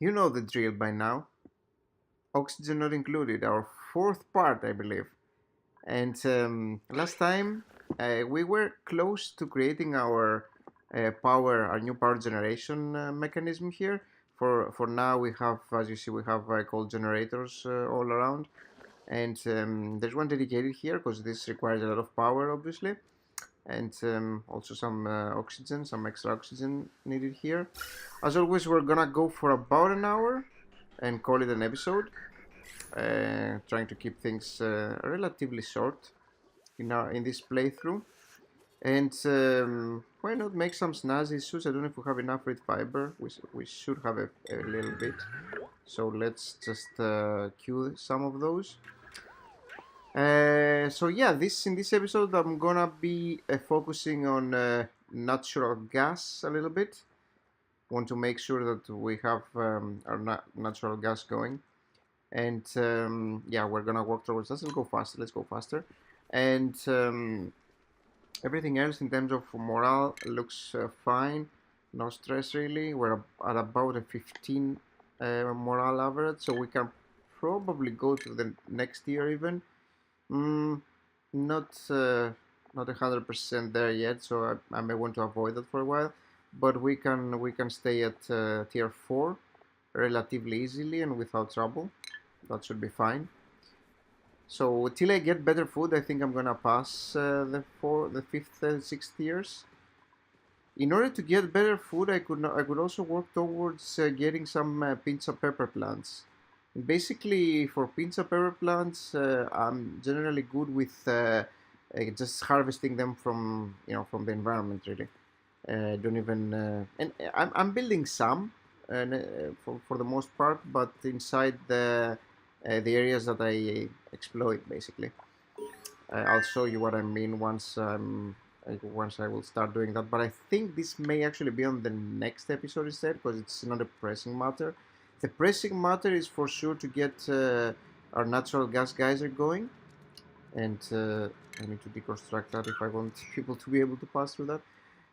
You know the drill by now. Oxygen not included, our fourth part, I believe. And last time we were close to creating our new power generation mechanism here. For now, we have, as you see, we have coal generators all around, and there's one dedicated here because this requires a lot of power, obviously, and also some oxygen, some extra oxygen needed here. As always, we're gonna go for about an hour and call it an episode, trying to keep things relatively short in this playthrough. And why not make some snazzy suits? I don't know if we have enough red fiber. We should have a little bit. So let's just queue some of those. So yeah, this in this episode I'm gonna be focusing on natural gas a little bit. Want to make sure that we have our natural gas going, and yeah, we're gonna work towards that. Let's go faster. Let's go faster, and everything else in terms of morale looks fine. No stress really. We're at about a 15 morale average, so we can probably go to the next year even. Mm, not not 100% there yet, so I may want to avoid that for a while. But we can stay at tier 4 relatively easily and without trouble. That should be fine. So till I get better food, I think I'm gonna pass the fifth, sixth years. In order to get better food, I could also work towards getting some pincha pepper plants. And basically, for pincha pepper plants, I'm generally good with just harvesting them from from the environment. Really, don't even and I'm building some, for the most part, but inside the areas that I exploit, basically. I'll show you what I mean once I will start doing that. But I think this may actually be on the next episode instead, because it's not a pressing matter. The pressing matter is for sure to get our natural gas geyser going, and I need to deconstruct that if I want people to be able to pass through that,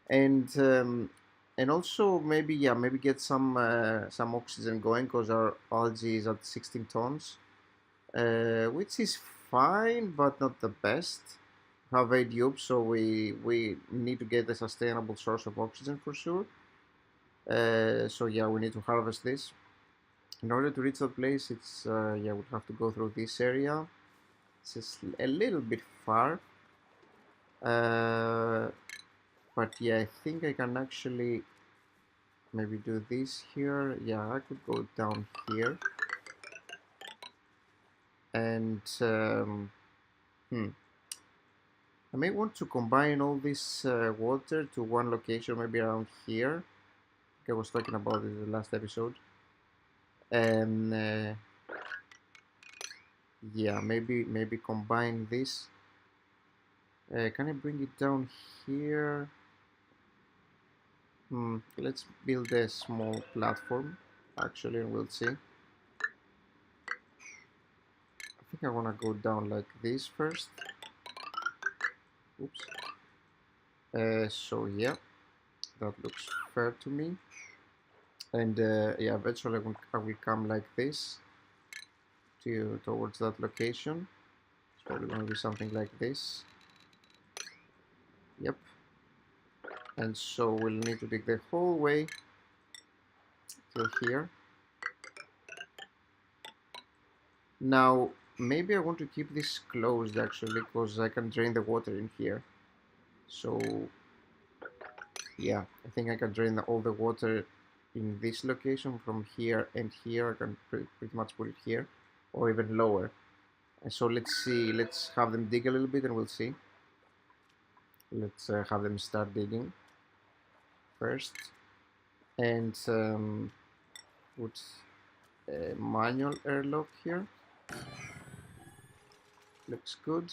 and also maybe get some oxygen going because our algae is at 16 tons, which is fine, but not the best. Have 8 dupes, so we need to get a sustainable source of oxygen for sure. So yeah, we need to harvest this. In order to reach that place, it's yeah, we'll have to go through this area. It's just a little bit far, uh, but yeah, I think I can actually maybe do this here. Yeah, I could go down here, and hmm. I may want to combine all this water to one location, maybe around here. I was talking about it in the last episode. And yeah, maybe combine this. Can I bring it down here? Let's build a small platform, actually, and we'll see. I think I want to go down like this first. Oops. So yeah, that looks fair to me. And yeah, eventually I will come like this towards that location. It's probably going to be something like this. Yep. And so we'll need to dig the whole way till here. Now, maybe I want to keep this closed actually, because I can drain the water in here. So yeah, I think I can drain all the water in this location from here and here. I can pretty much put it here, or even lower. And so let's see, let's have them dig a little bit and we'll see. Let's have them start digging first, and put a manual airlock here. Looks good.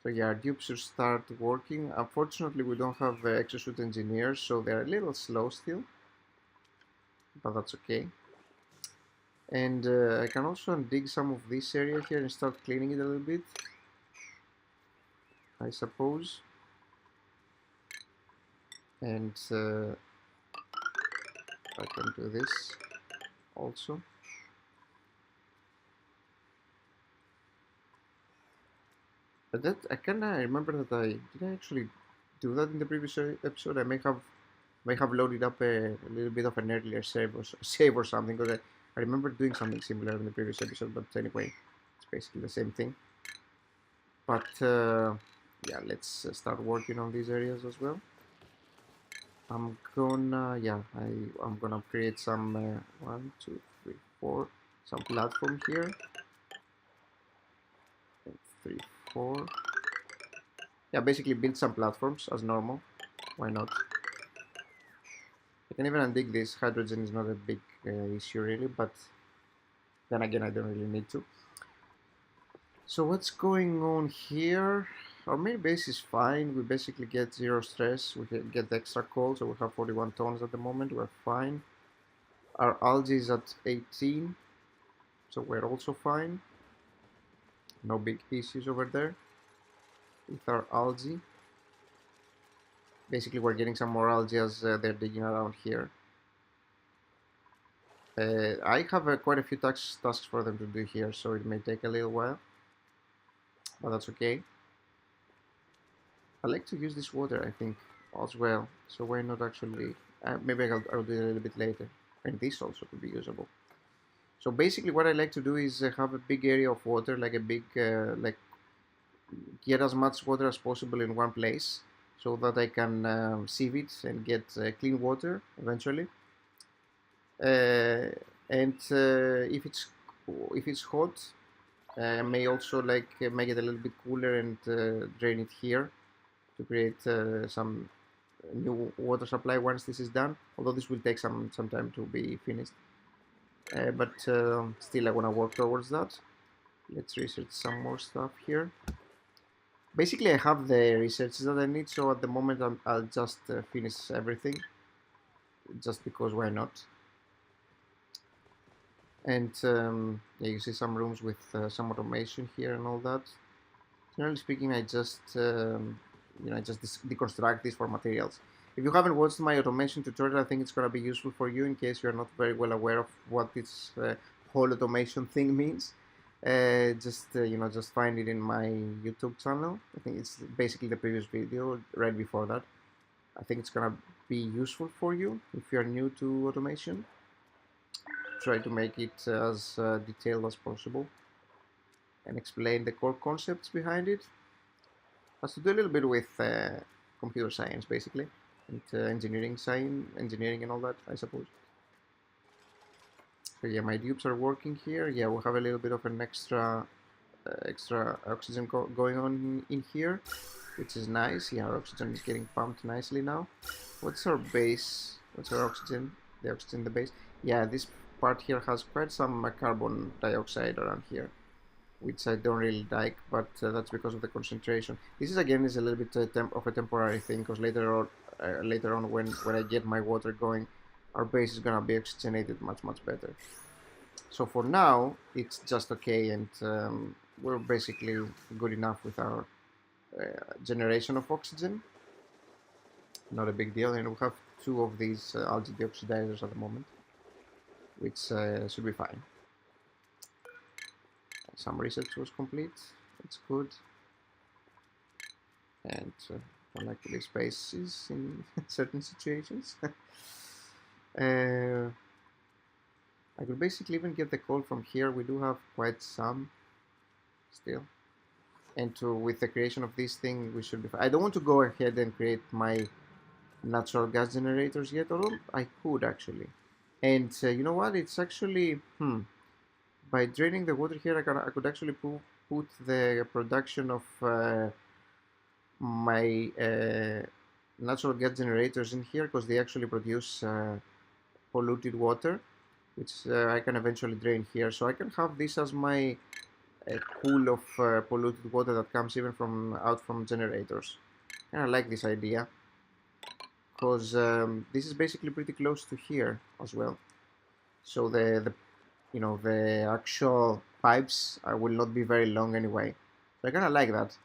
So yeah, our dupes should start working. Unfortunately, we don't have exosuit engineers, so they're a little slow still, but that's okay. And I can also dig some of this area here and start cleaning it a little bit, I suppose. And I can do this also. But that I kind of remember that I actually do that in the previous episode. I may have loaded up a little bit of an earlier save or something. Because I remember doing something similar in the previous episode. But anyway, it's basically the same thing. But yeah, let's start working on these areas as well. I'm gonna create some 1, 2, 3, 4, some platform here. 3, 4. Yeah, basically build some platforms as normal. Why not? I can even undig this. Hydrogen is not a big issue really, but then again, I don't really need to. So what's going on here? Our main base is fine. We basically get 0 stress. We get the extra coal, so we have 41 tons at the moment. We're fine. Our algae is at 18, so we're also fine. No big issues over there with our algae. Basically, we're getting some more algae as they're digging around here. I have quite a few tasks for them to do here, so it may take a little while, but that's okay. I like to use this water, I think, as well, so why not actually, maybe I'll do it a little bit later, and this also could be usable. So basically what I like to do is have a big area of water, like a big, like get as much water as possible in one place, so that I can sieve it and get clean water eventually. And if it's hot, I may also like make it a little bit cooler and drain it here to create some new water supply once this is done. Although this will take some time to be finished, but still I want to work towards that. Let's research some more stuff here. Basically, I have the research that I need, so at the moment I'll just finish everything, just because why not? And yeah, you see some rooms with some automation here and all that. Generally speaking, I just deconstruct this for materials. If you haven't watched my automation tutorial, I think it's going to be useful for you in case you're not very well aware of what this whole automation thing means. Just find it in my YouTube channel. I think it's basically the previous video right before that. I think it's going to be useful for you if you're new to automation. Try to make it as detailed as possible and explain the core concepts behind it. Has to do a little bit with computer science, basically, and engineering and all that, I suppose. So yeah, my dupes are working here. Yeah, we have a little bit of an extra oxygen going on in here, which is nice. Yeah, our oxygen is getting pumped nicely now. What's our base? What's our oxygen? The oxygen in the base. Yeah, this part here has quite some carbon dioxide around here, which I don't really like, but that's because of the concentration. This is again is a little bit of a temporary thing, because later on when I get my water going, our base is gonna be oxygenated much better. So for now, it's just okay, and we're basically good enough with our generation of oxygen. Not a big deal, and we have 2 of these algae deoxidizers at the moment, which should be fine. Some research was complete. It's good. And unlikely spaces in certain situations. I could basically even get the coal from here. We do have quite some still. And with the creation of this thing, we should be fine. I don't want to go ahead and create my natural gas generators yet, although I could actually. And you know what? It's actually, by draining the water here, I could actually put the production of my natural gas generators in here, because they actually produce polluted water, which I can eventually drain here. So I can have this as my pool of polluted water that comes even out from generators. And I like this idea, because this is basically pretty close to here as well. So the actual pipes will not be very long anyway. So I kind of like that.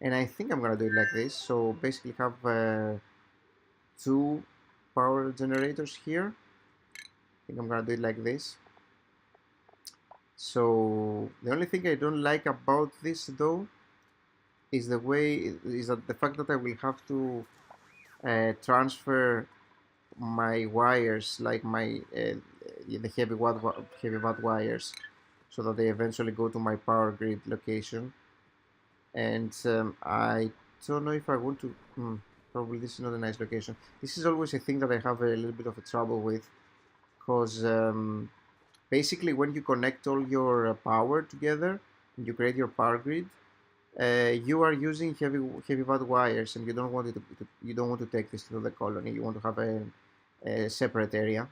And I think I'm gonna do it like this. So basically have 2 power generators here, think I'm gonna do it like this. So the only thing I don't like about this though is the fact that I will have to transfer my wires, like my the heavy watt wires, so that they eventually go to my power grid location. And I don't know if I want to. Probably this is not a nice location. This is always a thing that I have a little bit of a trouble with, because basically when you connect all your power together and you create your power grid, you are using heavy watt wires, and you don't want you don't want to take this to the colony. You want to have a separate area,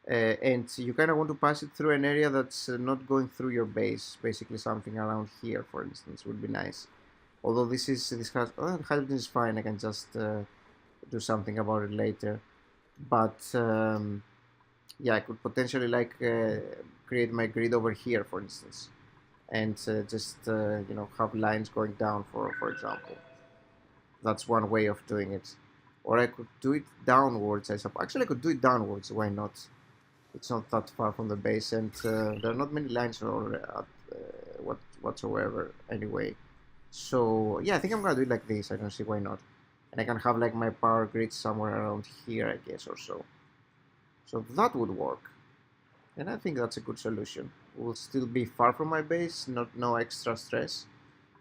and you kind of want to pass it through an area that's not going through your base. Basically, something around here, for instance, would be nice. Although hydrogen is fine. I can just do something about it later. But yeah, I could potentially like create my grid over here, for instance, and just have lines going down, for example. That's one way of doing it. Or I could do it downwards. I suppose. Actually, I could do it downwards. Why not? It's not that far from the base, and there are not many lines whatsoever anyway. So yeah, I think I'm gonna do it like this. I don't see why not. And I can have like my power grid somewhere around here, I guess, or so. So that would work. And I think that's a good solution. Will still be far from my base, no extra stress.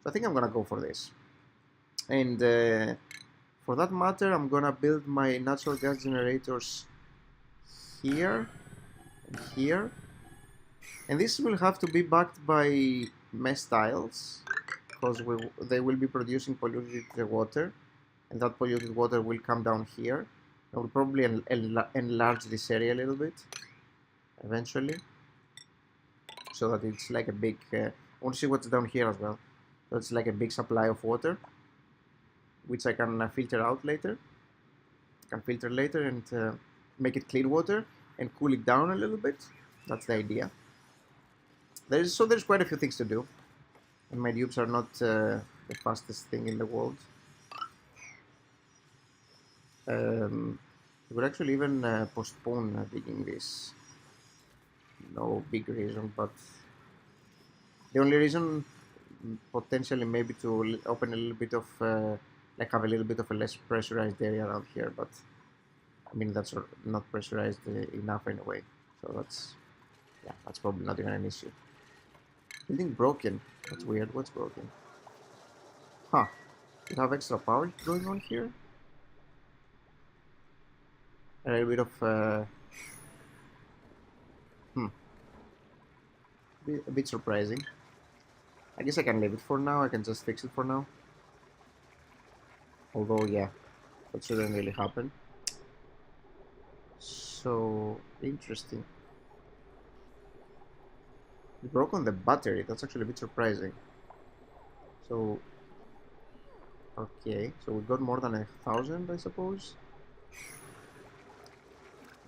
So I think I'm gonna go for this. And for that matter, I'm gonna build my natural gas generators here and here. And this will have to be backed by mesh tiles, because they will be producing polluted water, and that polluted water will come down here. I will probably enlarge this area a little bit eventually, so that it's like a big. I want to see what's down here as well. So it's like a big supply of water, which I can filter out later. I can filter later and make it clean water and cool it down a little bit. That's the idea. There's quite a few things to do, and my tubes are not the fastest thing in the world. We could actually even postpone digging this. No big reason, but the only reason potentially maybe to open a little bit of like have a little bit of a less pressurized area around here, but I mean that's not pressurized enough anyway, so that's probably not even an issue. Building broken. That's weird. What's broken? Huh. You have extra power going on here? A little bit of a bit surprising. I guess I can leave it for now. I can just fix it for now. Although, yeah, that shouldn't really happen. So, interesting. It broke on the battery. That's actually a bit surprising. So, okay. So we got more than 1,000, I suppose.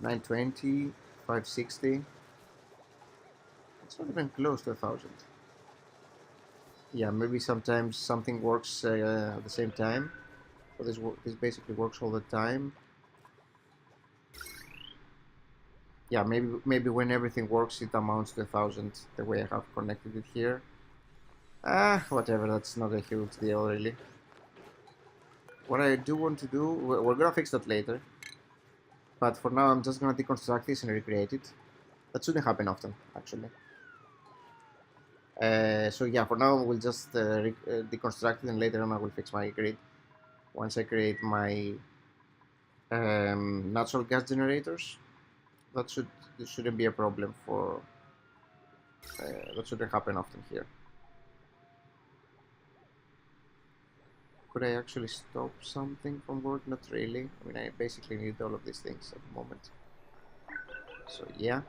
920, 560. It's not even close to 1,000. Yeah, maybe sometimes something works at the same time. So this basically works all the time. Yeah, maybe when everything works, it amounts to 1,000. The way I have connected it here. Whatever. That's not a huge deal, really. What I do want to do, we're gonna fix that later. But for now, I'm just gonna deconstruct this and recreate it. That shouldn't happen often, actually. So yeah, for now we'll just deconstruct it, and later on I will fix my grid once I create my natural gas generators. This shouldn't be a problem for that shouldn't happen often here. Could I actually stop something from work? Not really. I mean, I basically need all of these things at the moment. So yeah,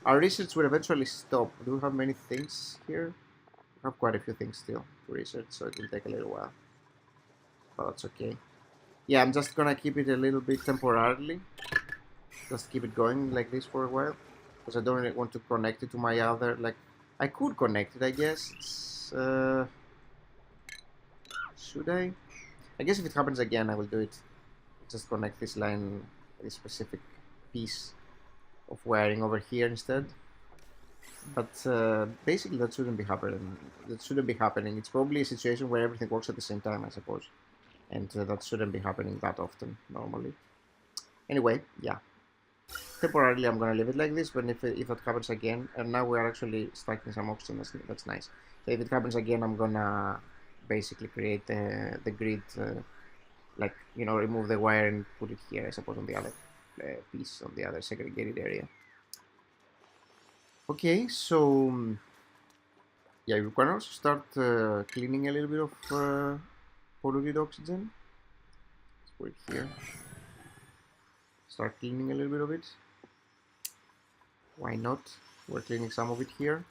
our research will eventually stop. Do we have many things here? We have quite a few things still to research, so it will take a little while. But that's okay. Yeah, I'm just gonna keep it a little bit temporarily. Just keep it going like this for a while, because I don't really want to connect it to my other. Like, I could connect it, I guess. Should I? I guess if it happens again, I will do it. Just connect this line, this specific piece of wiring over here instead. But basically, that shouldn't be happening. That shouldn't be happening. It's probably a situation where everything works at the same time, I suppose, and that shouldn't be happening that often normally. Anyway, yeah. Temporarily, I'm gonna leave it like this. But if it happens again, and now we are actually stacking some oxygen, that's nice. So if it happens again, I'm gonna basically create the grid, like remove the wire and put it here, I suppose, on the other piece, on the other segregated area. Okay, so yeah, you can also start cleaning a little bit of polluted oxygen. Let's put it here. Start cleaning a little bit of it. Why not? We're cleaning some of it here.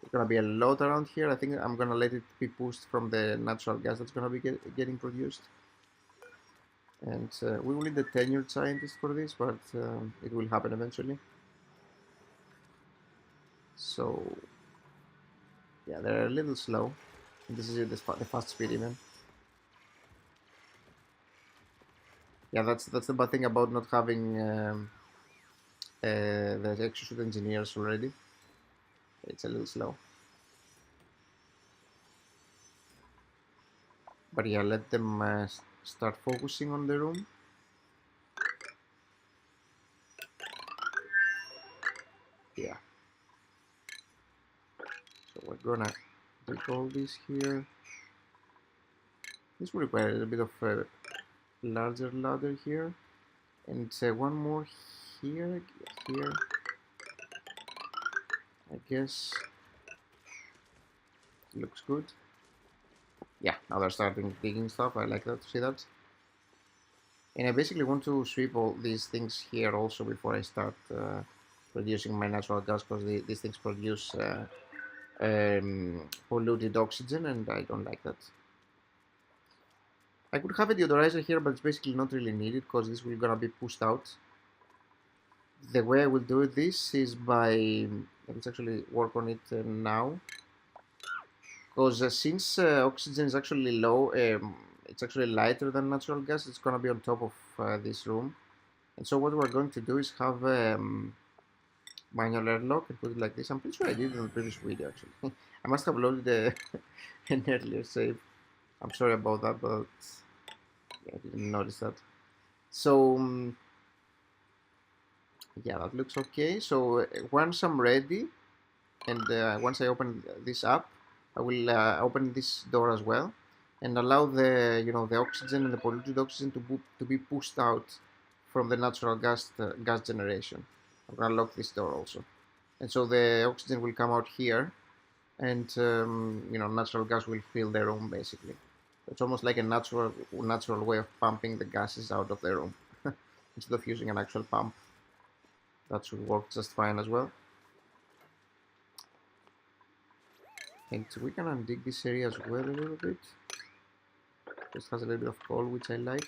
There's gonna be a lot around here. I think I'm gonna let it be pushed from the natural gas that's gonna be getting produced. And we will need a tenured scientist for this, but it will happen eventually. So yeah, they're a little slow. This is the fast speed even. Yeah, that's the bad thing about not having the exosuit engineers already. It's a little slow. But yeah, let them start focusing on the room. Yeah. So we're gonna take all this here. This will require a little bit of a larger ladder here. And one more here. I guess looks good. Yeah, now they're starting digging stuff. I like that to see that. And I basically want to sweep all these things here also before I start producing my natural gas, because these things produce polluted oxygen, and I don't like that. I could have a deodorizer here, but it's basically not really needed because this will gonna be pushed out. The way I will do this is by, let's actually work on it now, because since oxygen is actually low, it's actually lighter than natural gas. It's gonna be on top of this room, and so what we're going to do is have manual airlock and put it like this. I'm pretty sure I did it in the previous video actually. I must have loaded an earlier save. I'm sorry about that, but yeah, I didn't notice that. So yeah, that looks okay. So once I'm ready, and once I open this up, I will open this door as well, and allow the the oxygen and the polluted oxygen to be pushed out from the natural gas generation. I'm gonna lock this door also, and so the oxygen will come out here, and natural gas will fill the room basically. It's almost like a natural way of pumping the gases out of the room instead of using an actual pump. That should work just fine as well. And we can undig this area as well a little bit. Just has a little bit of coal, which I like.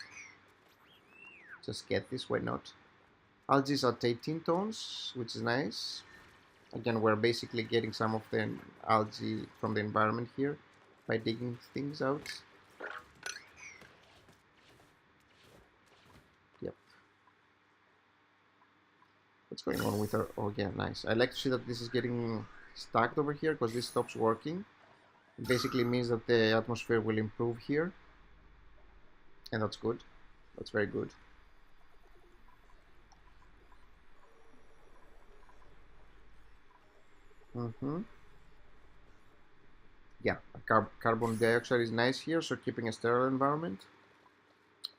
Just get this, why not? Algae is at 18 tons, which is nice. Again, we're basically getting some of the algae from the environment here by digging things out. Yep. What's going on with our... Oh, yeah, nice. I like to see that this is getting stacked over here, because this stops working. It basically means that the atmosphere will improve here. And that's good. That's very good. Yeah, carbon dioxide is nice here, so keeping a sterile environment.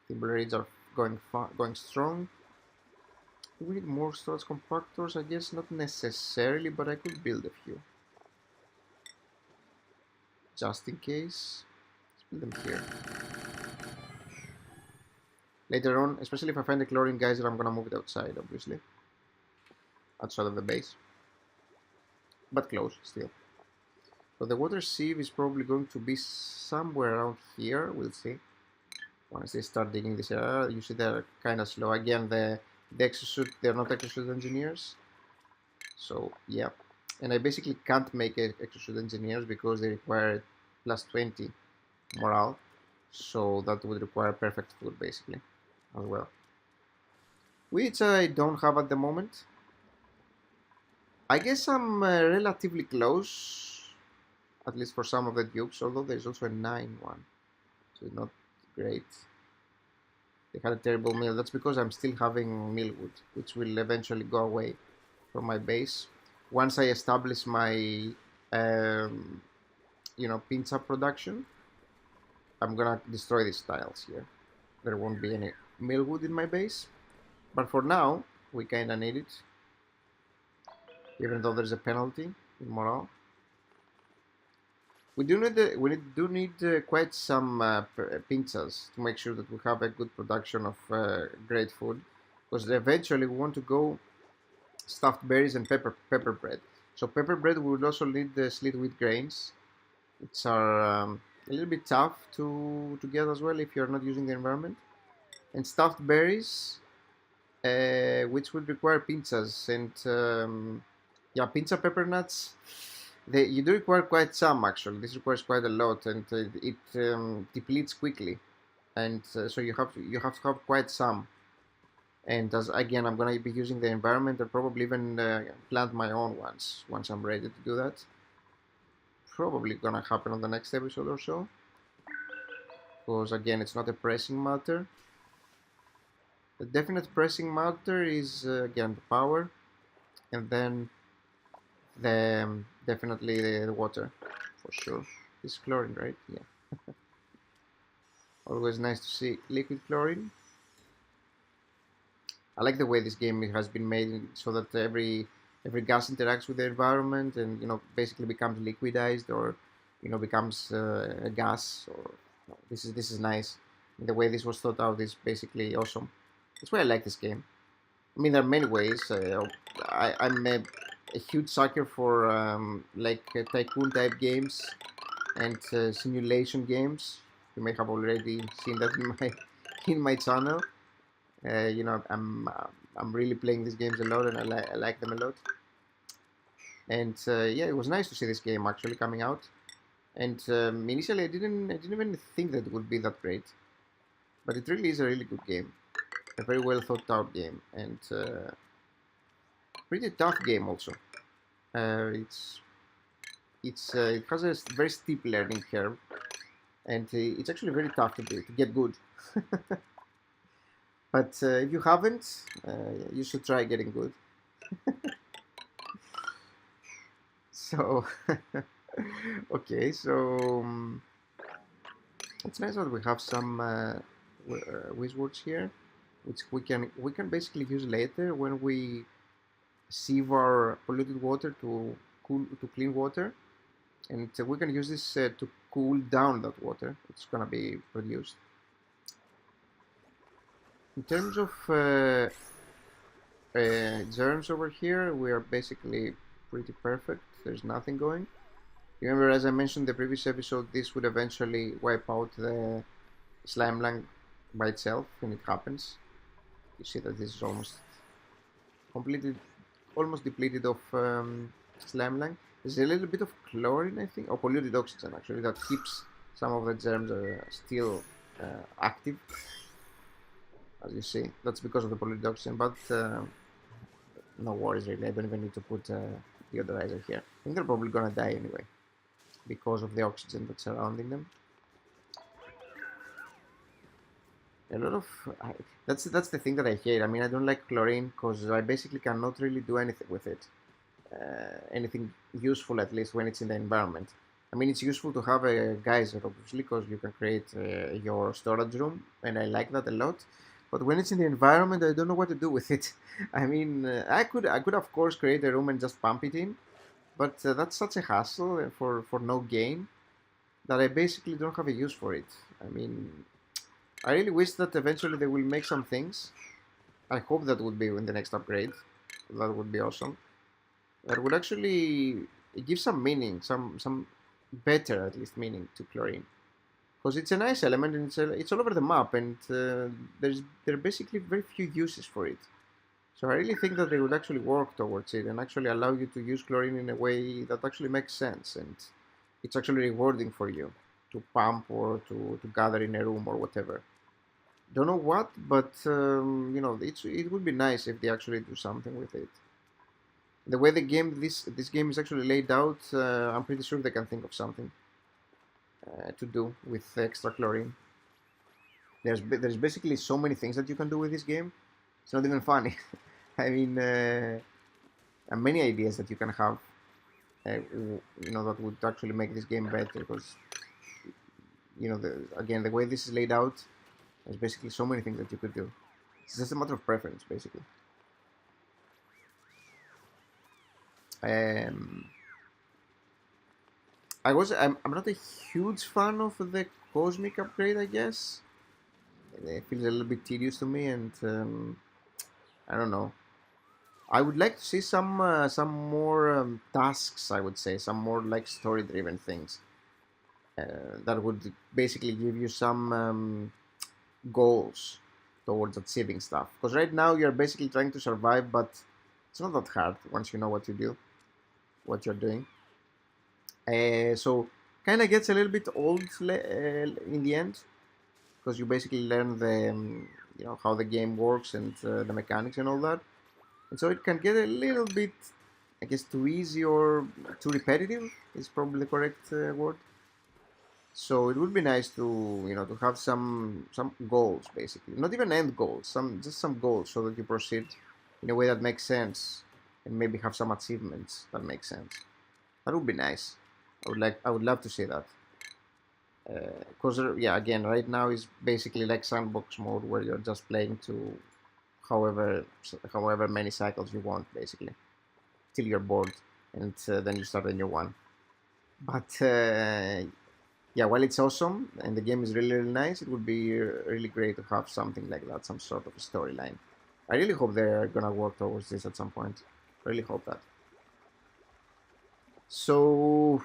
Timber rates are going strong. We need more storage compactors, I guess not necessarily, but I could build a few. Just in case. Let's build them here. Later on, especially if I find the chlorine geyser, I'm gonna move it outside, obviously. Outside of the base. But close, still. So the water sieve is probably going to be somewhere around here, we'll see. Once they start digging this area, you see they're kind of slow. Again, the exosuit, they're not exosuit engineers. So, yeah. And I basically can't make exosuit engineers because they require plus 20 morale. So that would require perfect food, basically, as well. Which I don't have at the moment. I guess I'm relatively close, at least for some of the dupes, although there's also a 9 one, so it's not great. They had a terrible meal. That's because I'm still having mealwood, which will eventually go away from my base. Once I establish my, um, pinza production, I'm gonna destroy these tiles here. There won't be any mealwood in my base. But for now, we kinda need it, even though there's a penalty in morale. We do need quite some pinzas to make sure that we have a good production of great food, because eventually we want to go stuffed berries and pepper bread. So pepper bread we would also need the slit wheat grains, which are a little bit tough to get as well if you're not using the environment. And stuffed berries, which would require pinzas and yeah, pinza pepper nuts. You do require quite some actually. This requires quite a lot, and it depletes quickly, and so you have to have quite some. And as again, I'm gonna be using the environment and probably even plant my own ones once I'm ready to do that. Probably gonna happen on the next episode or so, because again, it's not a pressing matter. The definite pressing matter is again the power, and then definitely the water, for sure. It's chlorine, right? Yeah. Always nice to see liquid chlorine. I like the way this game has been made so that every gas interacts with the environment and basically becomes liquidized or becomes a gas. Or this is nice. The way this was thought out is basically awesome. That's why I like this game. I mean, there are many ways. I'm a huge sucker for like tycoon type games and simulation games. You may have already seen that in my in my channel. I'm really playing these games a lot, and I like them a lot. And yeah, it was nice to see this game actually coming out. And initially, I didn't even think that it would be that great, but it really is a really good game, a very well thought out game, and pretty tough game also. It's it has a very steep learning curve, and it's actually very tough to get good. But if you haven't, you should try getting good. So, okay, so it's nice that we have some wizards here, which we can basically use later when we sieve our polluted water to clean water, and we can use this to cool down that water. It's gonna be produced. In terms of germs over here, we are basically pretty perfect. There's nothing going. Remember, as I mentioned in the previous episode, this would eventually wipe out the slime lang by itself when it happens. You see that this is completely, almost depleted of slime lang. There's a little bit of chlorine, I think, or polluted oxygen actually, that keeps some of the germs still active. As you see, that's because of the polluted oxygen, but no worries really. I don't even need to put deodorizer here. I think they're probably gonna die anyway because of the oxygen that's surrounding them. A lot of that's the thing that I hate. I mean, I don't like chlorine because I basically cannot really do anything with it. Anything useful, at least when it's in the environment. I mean, it's useful to have a geyser, obviously, because you can create your storage room, and I like that a lot. But when it's in the environment, I don't know what to do with it. I mean, I could of course create a room and just pump it in, but that's such a hassle for no gain that I basically don't have a use for it. I mean, I really wish that eventually they will make some things. I hope that would be in the next upgrade. That would be awesome. That would actually give some meaning, some better at least meaning to chlorine, because it's a nice element and it's all over the map, and there are basically very few uses for it. So I really think that they would actually work towards it and actually allow you to use chlorine in a way that actually makes sense, and it's actually rewarding for you to pump or to gather in a room or whatever. Don't know what, but it would be nice if they actually do something with it. The way the game this game is actually laid out, I'm pretty sure they can think of something to do with extra chlorine. There's basically so many things that you can do with this game. It's not even funny. I mean, many ideas that you can have, that would actually make this game better. Because again, the way this is laid out, there's basically so many things that you could do. It's just a matter of preference, basically. Um, I'm not a huge fan of the cosmic upgrade. I guess it feels a little bit tedious to me, and I don't know. I would like to see some more tasks. I would say some more like story driven things that would basically give you some goals towards achieving stuff. Because right now you're basically trying to survive, but it's not that hard once you know what you're doing. So kind of gets a little bit old in the end, because you basically learn the how the game works and the mechanics and all that, and so it can get a little bit, I guess, too easy or too repetitive is probably the correct word. So it would be nice to to have some goals, basically, not even end goals, some goals, so that you proceed in a way that makes sense, and maybe have some achievements that make sense. That would be nice. I would love to see that. Because yeah, again, right now is basically like sandbox mode where you're just playing to however many cycles you want, basically, till you're bored, and then you start a new one. But yeah, while it's awesome and the game is really really nice, it would be really great to have something like that, some sort of a storyline. I really hope they're gonna work towards this at some point. Really hope that. So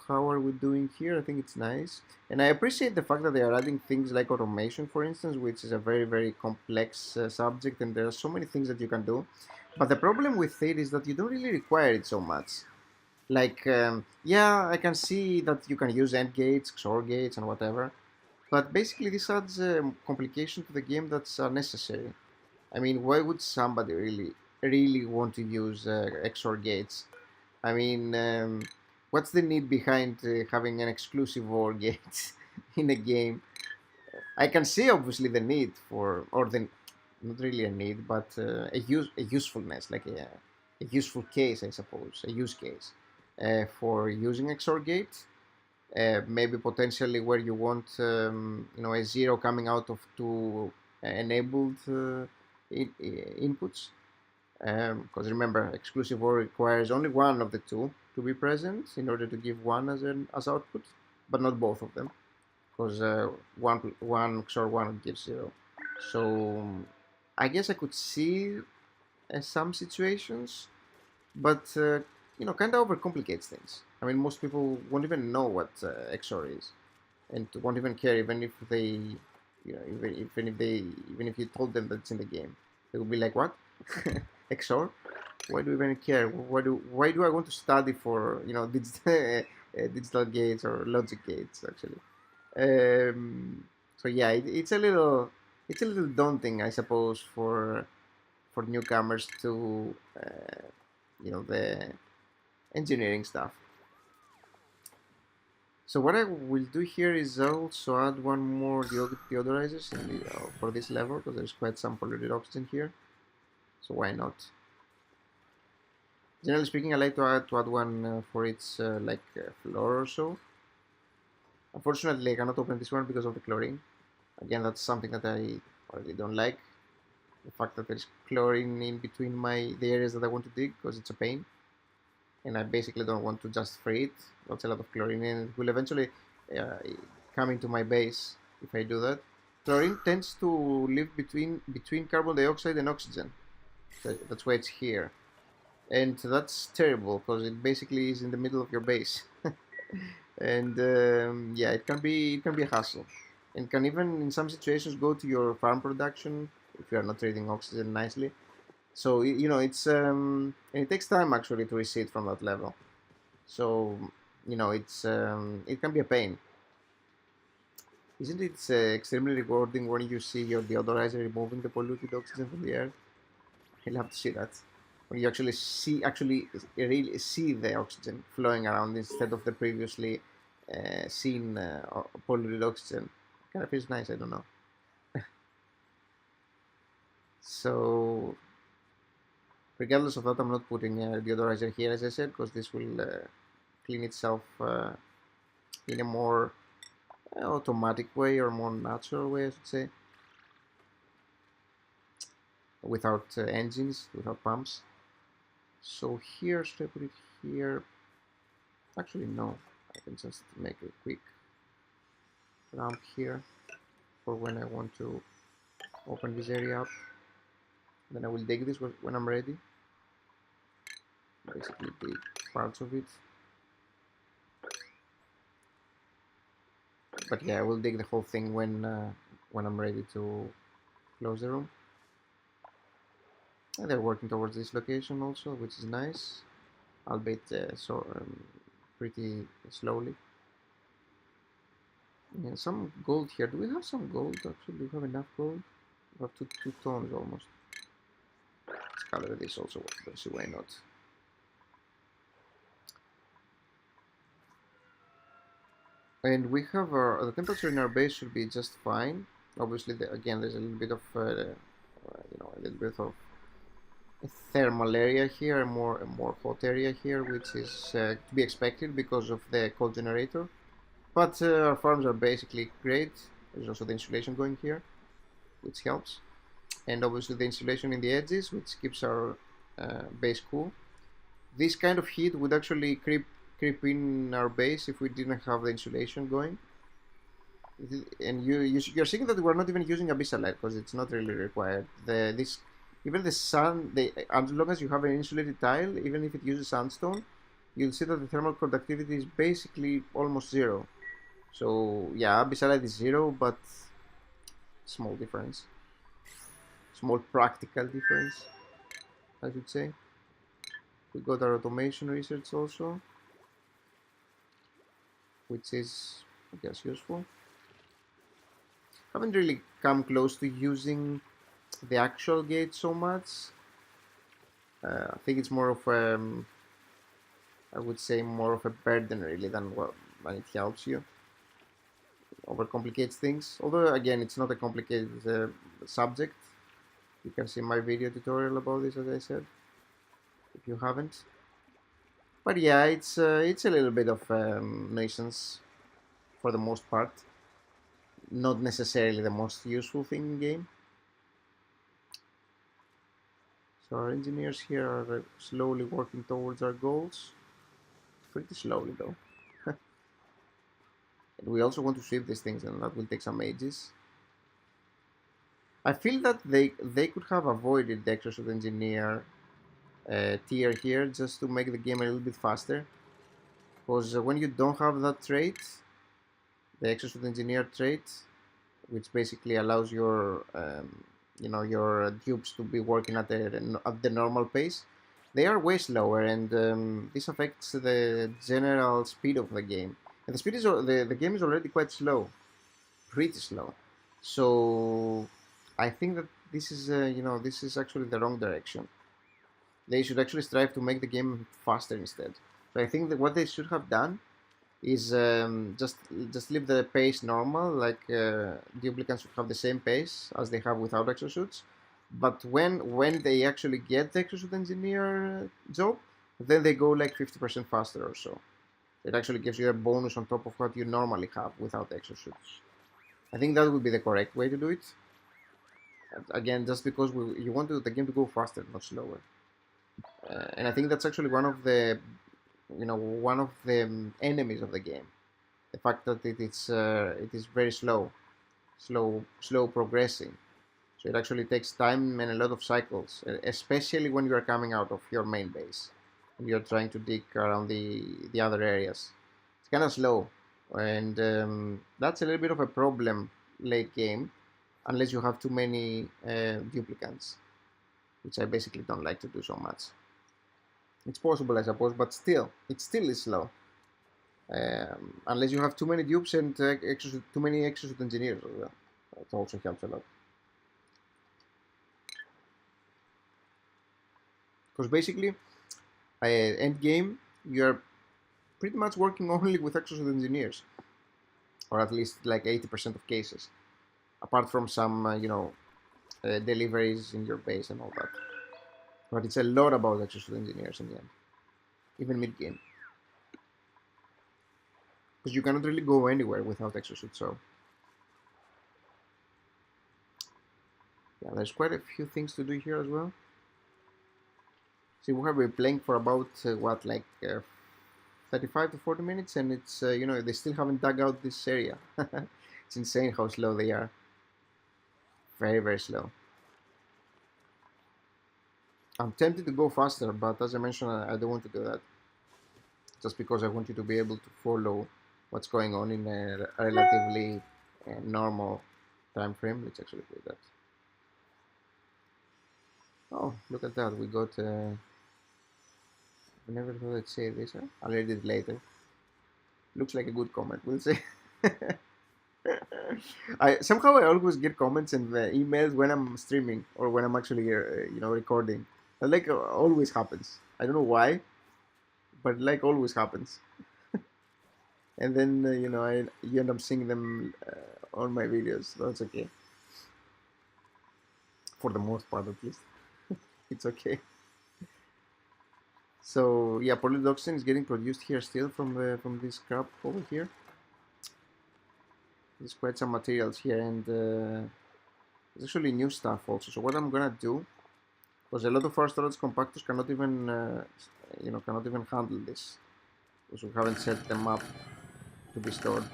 how are we doing here? I think it's nice. And I appreciate the fact that they are adding things like automation, for instance, which is a very, very complex subject, and there are so many things that you can do. But the problem with it is that you don't really require it so much. Like, yeah, I can see that you can use AND gates, XOR gates, and whatever. But basically, this adds complication to the game that's unnecessary. I mean, why would somebody really want to use XOR gates? I mean, what's the need behind having an exclusive war gate in a game? I can see obviously the need for, or the not really a need, but a usefulness, like a useful case, I suppose, a use case for using XOR gate. Maybe potentially where you want a zero coming out of two enabled inputs, because remember, exclusive OR requires only one of the two to be present in order to give one as output, but not both of them, because one XOR one gives zero. So I guess I could see some situations, but kind of overcomplicates things. I mean, most people won't even know what XOR is, and won't even care, even if they, even if you told them that it's in the game, they would be like, "What? XOR? Why do we even care? Why do I want to study for digital gates or logic gates actually?" So yeah, it's a little daunting, I suppose, for newcomers to the engineering stuff. So what I will do here is also add one more deodorizers for this level, because there's quite some polluted oxygen here. So why not? Generally speaking, I like to add one for its floor or so. Unfortunately, I cannot open this one because of the chlorine. Again, that's something that I really don't like. The fact that there's chlorine in between the areas that I want to dig, because it's a pain. And I basically don't want to just free it. That's a lot of chlorine, and it will eventually uh, come into my base if I do that. Chlorine tends to live between carbon dioxide and oxygen. That's why it's here, and that's terrible because it basically is in the middle of your base. And yeah, it can be a hassle, and can even in some situations go to your farm production if you are not trading oxygen nicely. So it's and it takes time actually to reset from that level. So it can be a pain. Isn't it extremely rewarding when you see your deodorizer removing the polluted oxygen from the air? You'll have to see that. when you actually really see the oxygen flowing around instead of the previously seen polluted oxygen. Kind of feels nice. I don't know. So regardless of that, I'm not putting a deodorizer here, as I said, because this will clean itself in a more automatic way, or more natural way, I should say, without engines, without pumps. So here, should I put it here? Actually, no. I can just make a quick ramp here for when I want to open this area up. Then I will dig this when I'm ready. Basically, dig parts of it. But yeah, I will dig the whole thing when I'm ready to close the room. And they're working towards this location also, which is nice, albeit pretty slowly. Yeah, some gold here. Do we have some gold actually? Do we have enough gold? We have two tons almost. Let's color this also. Let's see, why not? And we have the temperature in our base should be just fine. Obviously, again, there's a little bit of a little bit of a thermal area here, a more hot area here, which is to be expected because of the cold generator. But our farms are basically great. There's also the insulation going here, which helps, and obviously the insulation in the edges, which keeps our base cool. This kind of heat would actually creep in our base if we didn't have the insulation going. And you're seeing that we're not even using abyssal light because it's not really required. Even the sun, as long as you have an insulated tile, even if it uses sandstone, you'll see that the thermal conductivity is basically almost zero. So yeah, abyssal light is zero, but small difference, small practical difference, I should say. We got our automation research also, which is, I guess, useful. Haven't really come close to using the actual gate so much. I think it's more of I would say more of a burden really than when it helps you. Overcomplicates things. Although again, it's not a complicated subject. You can see my video tutorial about this, as I said, if you haven't. But yeah, it's a little bit of nuisance for the most part. Not necessarily the most useful thing in game. So our engineers here are slowly working towards our goals. Pretty slowly though. And we also want to ship these things, and that will take some ages. I feel that they could have avoided the Expressive engineer tier here just to make the game a little bit faster. Because when you don't have that trait, the Expressive engineer trait, which basically allows your your dupes to be working at the normal pace, they are way slower, and this affects the general speed of the game. And the speed is the game is already quite slow, pretty slow. So I think that this is this is actually the wrong direction. They should actually strive to make the game faster instead. So I think that what they should have done is just leave the pace normal, like duplicants should have the same pace as they have without exosuits. But when they actually get the exosuit engineer job, then they go like 50% faster or so. It actually gives you a bonus on top of what you normally have without exosuits. I think that would be the correct way to do it. Again, just because you want the game to go faster, not slower. And I think that's actually one of the enemies of the game. The fact that it is very slow progressing. So it actually takes time and a lot of cycles, especially when you are coming out of your main base and you're trying to dig around the other areas. It's kind of slow, and that's a little bit of a problem late game, unless you have too many duplicants, which I basically don't like to do so much. It's possible, I suppose, but it still is slow. Unless you have too many dupes and too many exosuit engineers. That also helps a lot. Because basically, end game, you're pretty much working only with exosuit engineers, or at least like 80% of cases, apart from some, deliveries in your base and all that. But it's a lot about exosuit engineers in the end, even mid game, because you cannot really go anywhere without exosuit. So yeah, there's quite a few things to do here as well. See, we have been playing for about 35 to 40 minutes, and it's they still haven't dug out this area. It's insane how slow they are. Very, very slow. I'm tempted to go faster, but as I mentioned, I don't want to do that. Just because I want you to be able to follow what's going on in a relatively normal time frame. Let's actually play that. Oh, look at that. We got. I never thought I'd say this. Huh? I'll read it later. Looks like a good comment. We'll see. I always get comments and emails when I'm streaming or when I'm actually recording. That like always happens. I don't know why, but like always happens. And then you end up seeing them on my videos. That's okay. For the most part, at least, it's okay. So yeah, polydioxin is getting produced here still from this crop over here. There's quite some materials here, and there's actually new stuff also. So what I'm gonna do, because a lot of our storage compactors cannot even cannot even handle this, because we haven't set them up to be stored.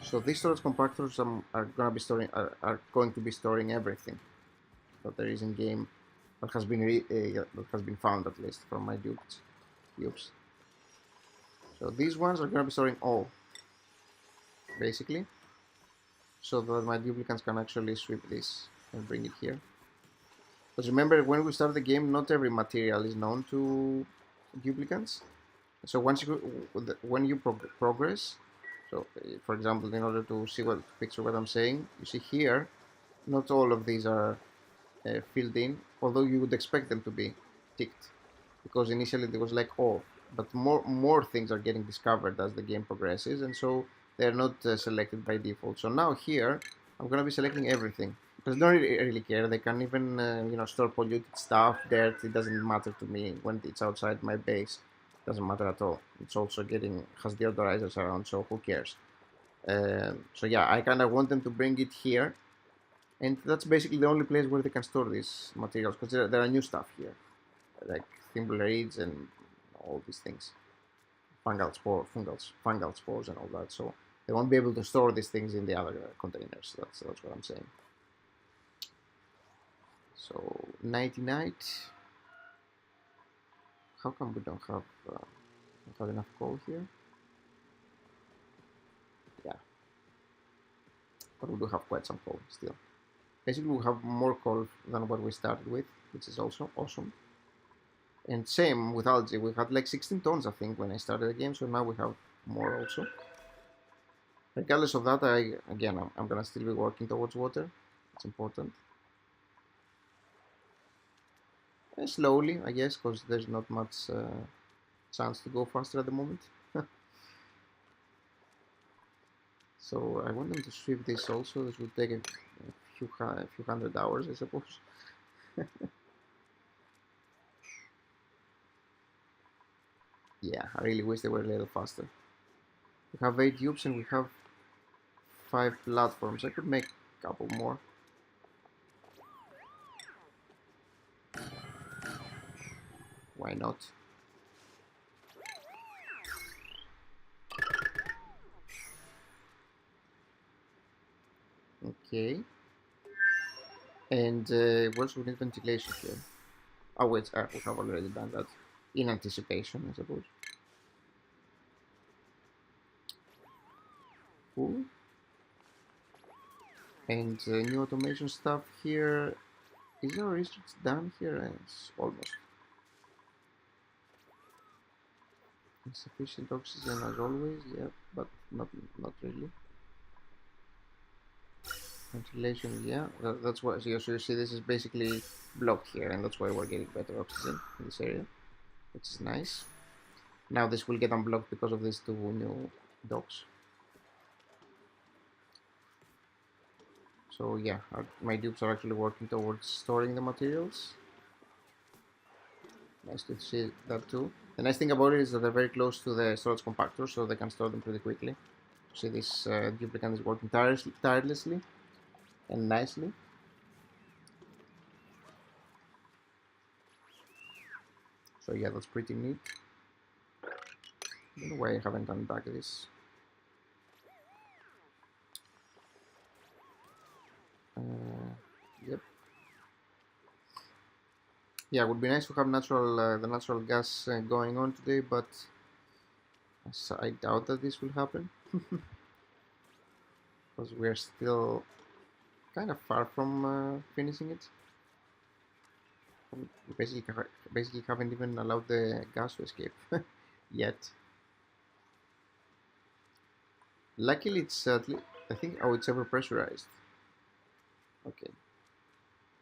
So these storage compactors are gonna be storing are going to be storing everything that there is in game that has been that has been found, at least from my dupes. So these ones are gonna be storing all, basically, so that my duplicants can actually sweep this and bring it here. Because remember, when we start the game, not every material is known to duplicants. So when you progress, so for example, in order to see to picture what I'm saying, you see here, not all of these are filled in, although you would expect them to be ticked, because initially there was like but more things are getting discovered as the game progresses, and so they're not selected by default. So now here, I'm gonna be selecting everything, because I don't really care. They can even store polluted stuff, dirt. It doesn't matter to me when it's outside my base. It doesn't matter at all. It's also has deodorizers around, so who cares? So yeah, I kind of want them to bring it here, and that's basically the only place where they can store these materials, because there are new stuff here, like thimblereids and all these things, fungal spores and all that. So they won't be able to store these things in the other containers. That's what I'm saying. So nighty night. How come we don't have enough coal here? Yeah, but we do have quite some coal still. Basically, we have more coal than what we started with, which is also awesome. And same with algae, we had like 16 tons, I think, when I started the game, so now we have more also. Regardless of that, I'm gonna still be working towards water. It's important. And slowly, I guess, because there's not much chance to go faster at the moment. So I want them to sweep this also. This will take a few hundred hours, I suppose. Yeah, I really wish they were a little faster. We have 8 tubes and we have 5 platforms. I could make a couple more. Why not? Okay. And what we need ventilation here? Oh wait, we have already done that. In anticipation, I suppose. Cool. And new automation stuff here. Is our research done here? It's almost. Insufficient oxygen as always, yeah, but not really. Ventilation, yeah, that's what. So you see, this is basically blocked here, and that's why we're getting better oxygen in this area, which is nice. Now this will get unblocked because of these two new docks. So yeah, my dupes are actually working towards storing the materials. Nice to see that too. The nice thing about it is that they're very close to the storage compactor, so they can store them pretty quickly. See, this duplicant is working tirelessly and nicely. So yeah, that's pretty neat. I don't know why I haven't unbagged this. Yep. Yeah, it would be nice to have the natural gas going on today, but I doubt that this will happen because we're still kind of far from finishing it. We basically haven't even allowed the gas to escape yet. Luckily, it's I think, oh, it's ever pressurized. Okay,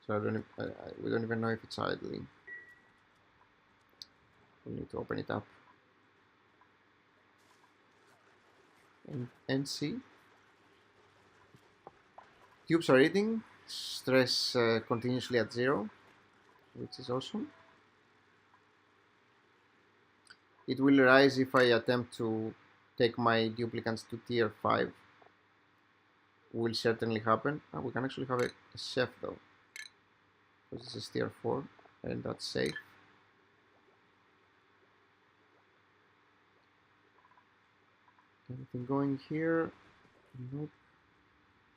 so we don't even know if it's idling. We need to open it up and see. Tubes are reading. Stress continuously at 0, which is awesome. It will rise if I attempt to take my duplicants to tier 5. Will certainly happen. Oh, we can actually have a chef though, because this is tier 4 and that's safe. Anything going here? Nope.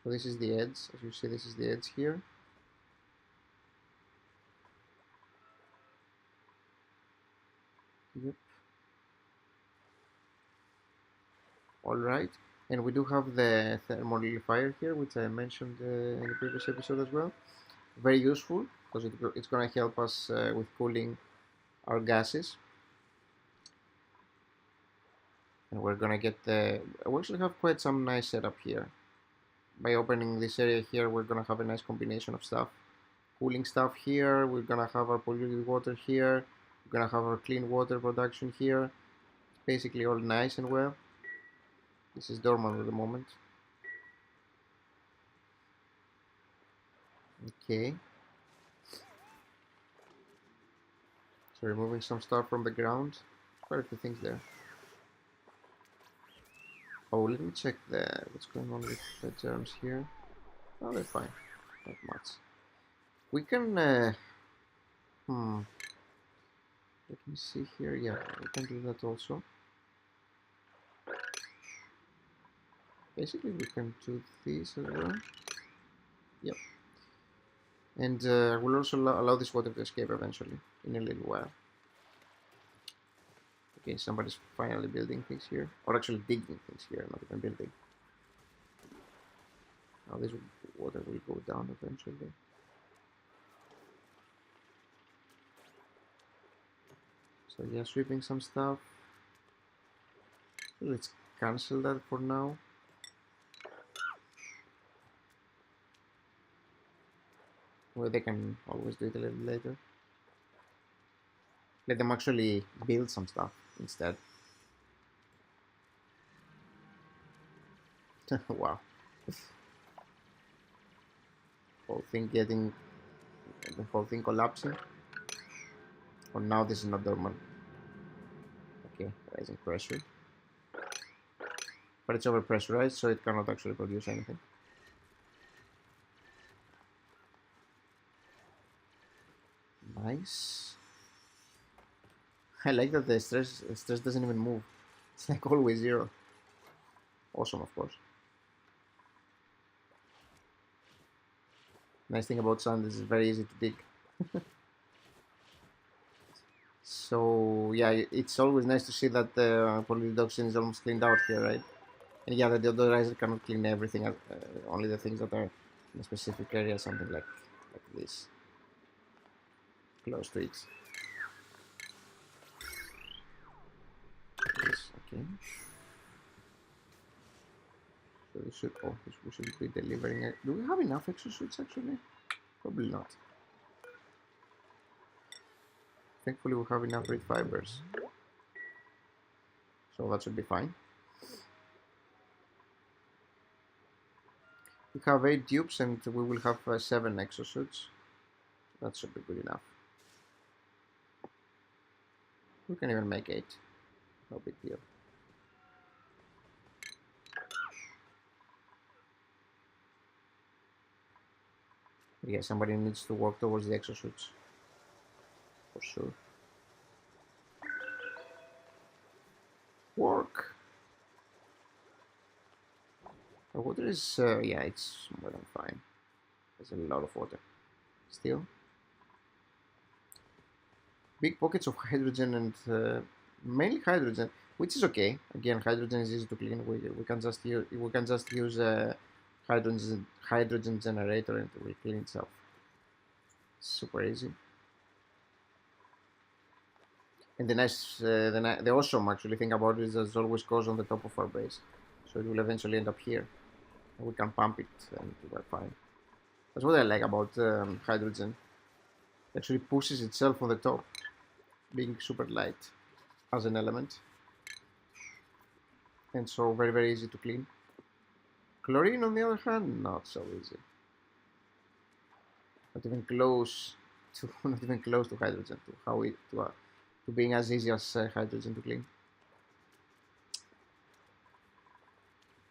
So this is the edge. As you see, this is the edge here. Yep. Alright. And we do have the thermonuclear here, which I mentioned in the previous episode as well. Very useful, because it's going to help us with cooling our gases. And we're going to get we actually have quite some nice setup here. By opening this area here, we're going to have a nice combination of stuff. Cooling stuff here, we're going to have our polluted water here, we're going to have our clean water production here. It's basically all nice and well. This is dormant at the moment. Okay. So removing some stuff from the ground. Quite a few things there. Oh, let me check what's going on with the germs here. Oh, they're fine. Not much. We can let me see here. Yeah, we can do that also. Basically, we can do this as well. Yep. And we'll also allow this water to escape eventually, in a little while. Okay, somebody's finally building things here. Or actually digging things here, not even building. Now this water will go down eventually. So yeah, sweeping some stuff. Let's cancel that for now. Well, they can always do it a little later. Let them actually build some stuff instead. Wow. The whole thing collapsing. For now, this is not dormant. Okay, rising pressure. But it's overpressurized, so it cannot actually produce anything. Nice. I like that the stress doesn't even move. It's like always 0. Awesome, of course. Nice thing about sand is it's very easy to dig. So yeah, it's always nice to see that the polydioxin is almost cleaned out here, right? And yeah, the deodorizer cannot clean everything, only the things that are in a specific area, something like this, close to it. Yes, okay. So we should, oh, we should be delivering it. Do we have enough exosuits actually? Probably not. Thankfully we have enough reed fibers. So that should be fine. We have 8 dupes and we will have 7 exosuits. That should be good enough. We can even make 8. No big deal. Yeah, somebody needs to work towards the exosuits. For sure. Work! The water is, yeah, it's more than fine. There's a lot of water. Still. Big pockets of hydrogen and mainly hydrogen, which is okay. Again, hydrogen is easy to clean. We can just use a hydrogen generator and it will clean itself. Super easy. And the awesome actually thing about it is that it always goes on the top of our base, so it will eventually end up here. And we can pump it and we're fine. That's what I like about hydrogen. It actually pushes itself on the top, being super light as an element, and so very very easy to clean. Chlorine, on the other hand, not so easy. Not even close to not even close to hydrogen to being as easy as hydrogen to clean.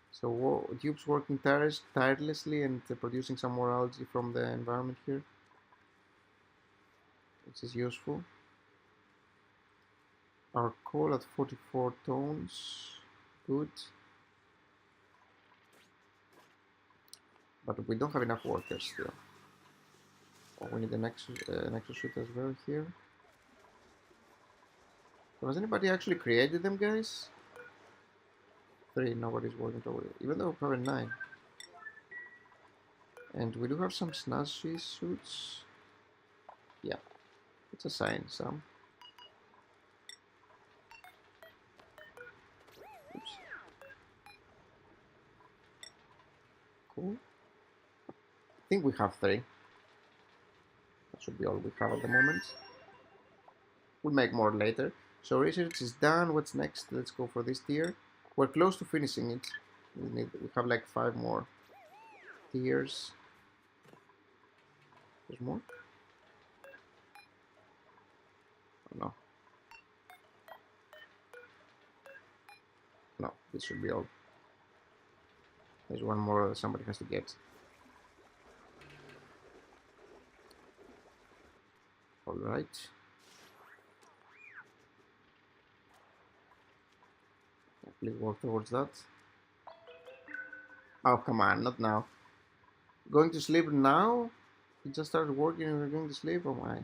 So tubes working tirelessly and producing some more algae from the environment here, which is useful. Our coal at 44 tons, good. But we don't have enough workers still. Oh, we need an exosuit as well here. So has anybody actually created them, guys? 3, nobody's working toward it, even though we have 9. And we do have some snazzy suits. Yeah, let's assign some. Oops. Cool. I think we have 3. That should be all we have at the moment. We'll make more later. So research is done. What's next? Let's go for this tier. We're close to finishing it. We have like 5 more tiers. There's more? Oh, no. No, this should be all. There's one more that somebody has to get. Alright. Please work towards that. Oh, come on, not now. Going to sleep now? You just started working and we're going to sleep? Oh my.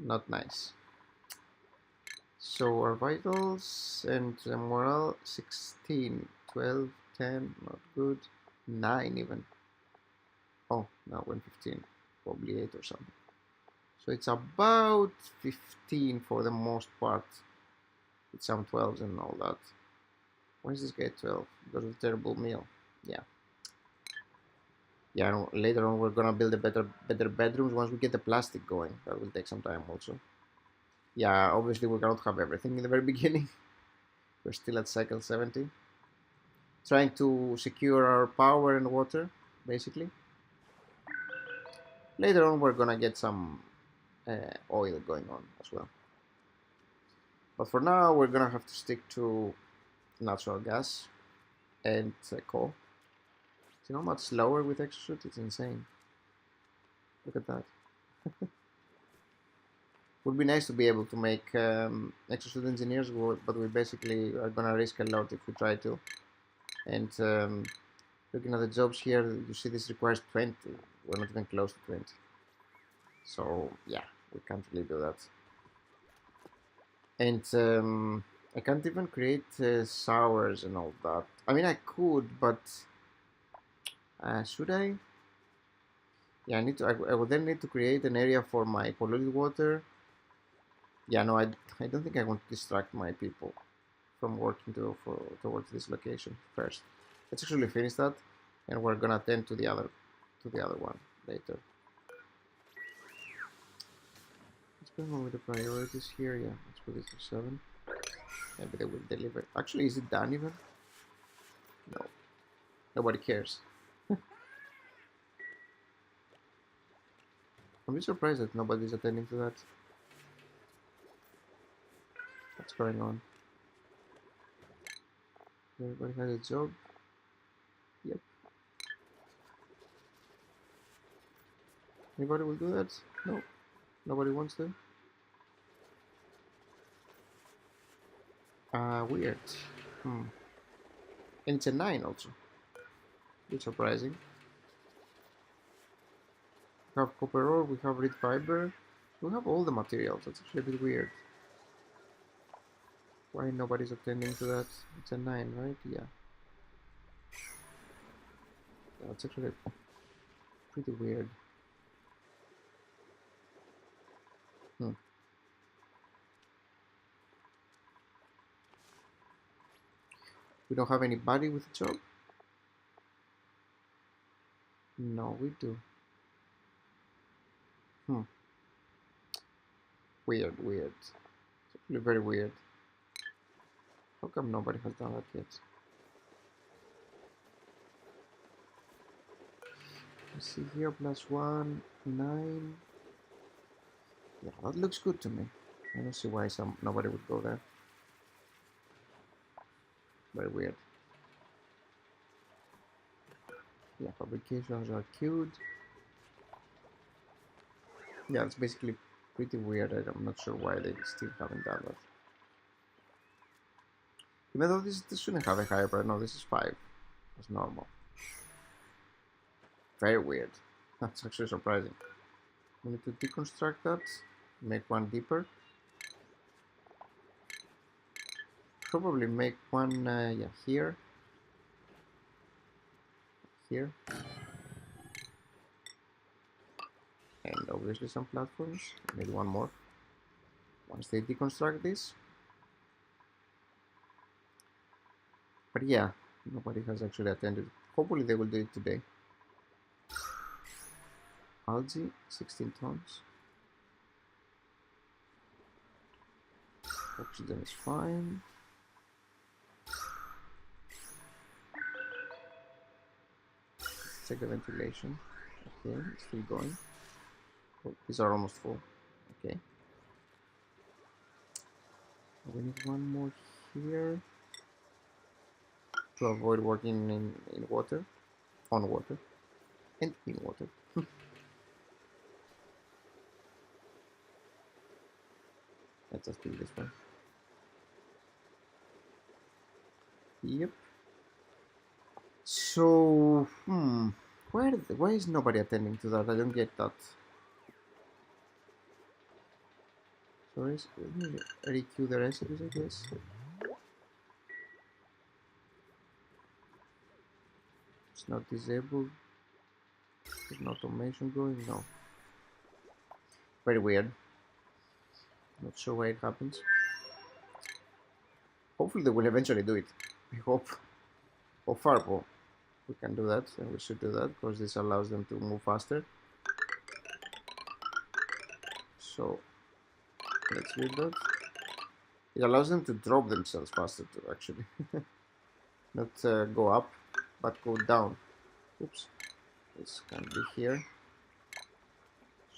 Not nice. So our vitals and morale 16, 12, 10, not good. 9 even. Oh, now we're 15. Probably 8 or something. So it's about 15 for the most part. With some 12s and all that. Why does this guy 12? Because of the terrible meal. Yeah. Yeah, later on we're gonna build a better bedrooms once we get the plastic going. That will take some time also. Yeah, obviously we cannot have everything in the very beginning. We're still at cycle 70. Trying to secure our power and water, basically. Later on we're gonna get some oil going on as well. But for now we're gonna have to stick to natural gas and coal. See how much slower with exosuit? It's insane. Look at that. Would be nice to be able to make exosuit engineers, but we basically are gonna risk a lot if we try to. And looking at the jobs here, you see this requires 20. We're not even close to 20. So yeah, we can't really do that. And I can't even create sours and all that. I mean, I could, but should I? Yeah, I would then need to create an area for my polluted water. Yeah, no, I don't think I want to distract my people from working towards this location first. Let's actually finish that, and we're gonna attend to the other one later. What's going on with the priorities here? Yeah, let's put this to 7. Maybe they will deliver. Actually, is it done even? No. Nobody cares. I'm just surprised that nobody's attending to that. What's going on? Everybody has a job. Yep. Anybody will do that? No. Nobody wants to. Weird. And it's a 9 also. It's surprising. We have copper ore, we have reed fiber. We have all the materials. That's actually a bit weird. Why nobody's attending to that? It's a 9, right? Yeah. That's actually pretty weird. We don't have anybody with a job? No, we do. Weird. It's actually very weird. How come nobody has done that yet? Let's see here, +1, 9. Yeah, that looks good to me. I don't see why nobody would go there. Very weird. Yeah, fabrications are queued. Yeah, it's basically pretty weird. I'm not sure why they still haven't done that. Even though this shouldn't have a higher price. No, this is 5. That's normal. Very weird. That's actually surprising. We need to deconstruct that. Make one deeper. Probably make one, yeah, here. Here. And obviously some platforms. Maybe one more. Once they deconstruct this. But yeah, nobody has actually attended. Hopefully they will do it today. Algae, 16 tons. Oxygen is fine. Let's check the ventilation. Okay, it's still going. Oh, these are almost full. Okay. We need one more here to avoid working in water, on water, and in water. Let's just do this one. Yep. So, why is nobody attending to that? I don't get that. So let's requeue the recipes, I guess. It's not disabled. There's no automation going. No. Very weird. Not sure why it happens. Hopefully they will eventually do it. I hope. Or Fireball. We can do that, and we should do that because this allows them to move faster. So let's read that. It allows them to drop themselves faster too, actually. Not go up, but go down. Oops. This can be here.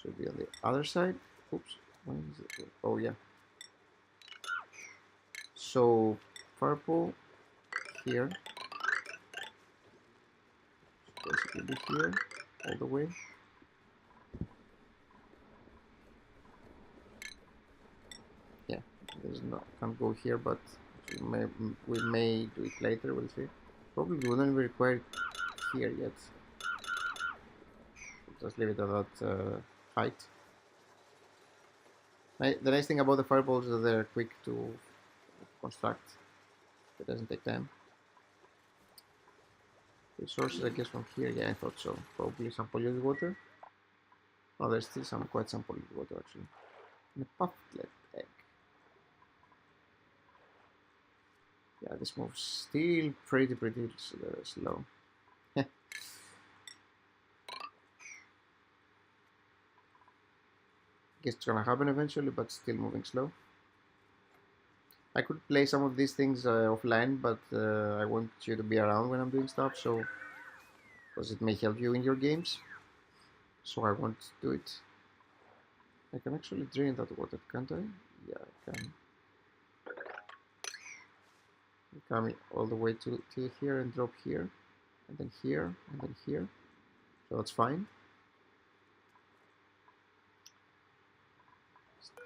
Should be on the other side. Oops. Why is it? Oh yeah. So purple here. Should basically be here all the way. Yeah, there's no can't go here, but we may do it later. We'll see. Probably we wouldn't require it here yet. Just leave it at that height. The nice thing about the fireballs is that they're quick to construct. It doesn't take time. Resources, I guess, from here. Yeah, I thought so. Probably some polluted water. Oh, there's still quite some polluted water actually. And a pufflet egg. Yeah, this move's still pretty slow. Guess it's gonna happen eventually, but still moving slow. I could play some of these things offline, but I want you to be around when I'm doing stuff, so because it may help you in your games. So I won't do it. I can actually drain that water, can't I? Yeah, I can. Come all the way to here and drop here, and then here, and then here. So that's fine.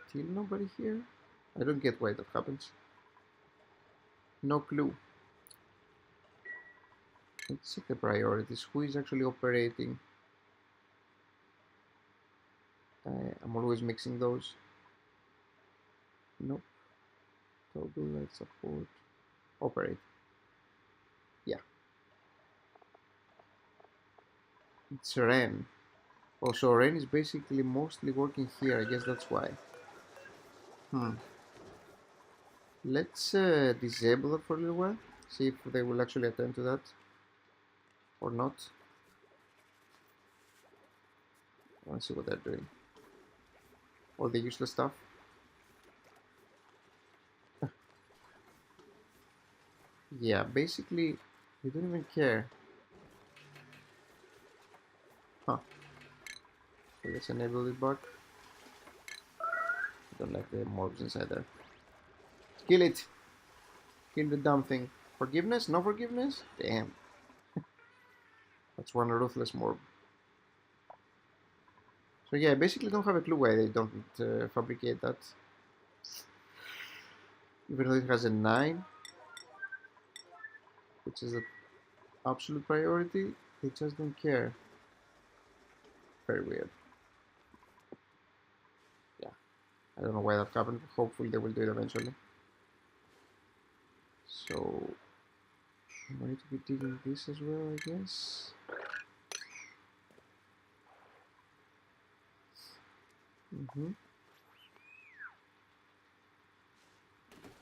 Still nobody here. I don't get why that happens. No clue. Let's check the priorities. Who is actually operating? I'm always mixing those. Nope. Toggle light support. Operate. Yeah. It's Ren. Oh, so Ren is basically mostly working here. I guess that's why. Let's disable it for a little while. See if they will actually attend to that or not. I want to see what they're doing. All the useless stuff. Yeah, basically, they don't even care. Huh. So let's enable it back. I don't like the mobs inside there. Kill it! Kill the damn thing. Forgiveness? No forgiveness? Damn. That's one ruthless mob. So yeah, I basically don't have a clue why they don't fabricate that. Even though it has a 9, which is the absolute priority, they just don't care. Very weird. Yeah, I don't know why that happened. Hopefully they will do it eventually. So I'm going to be digging this as well, I guess.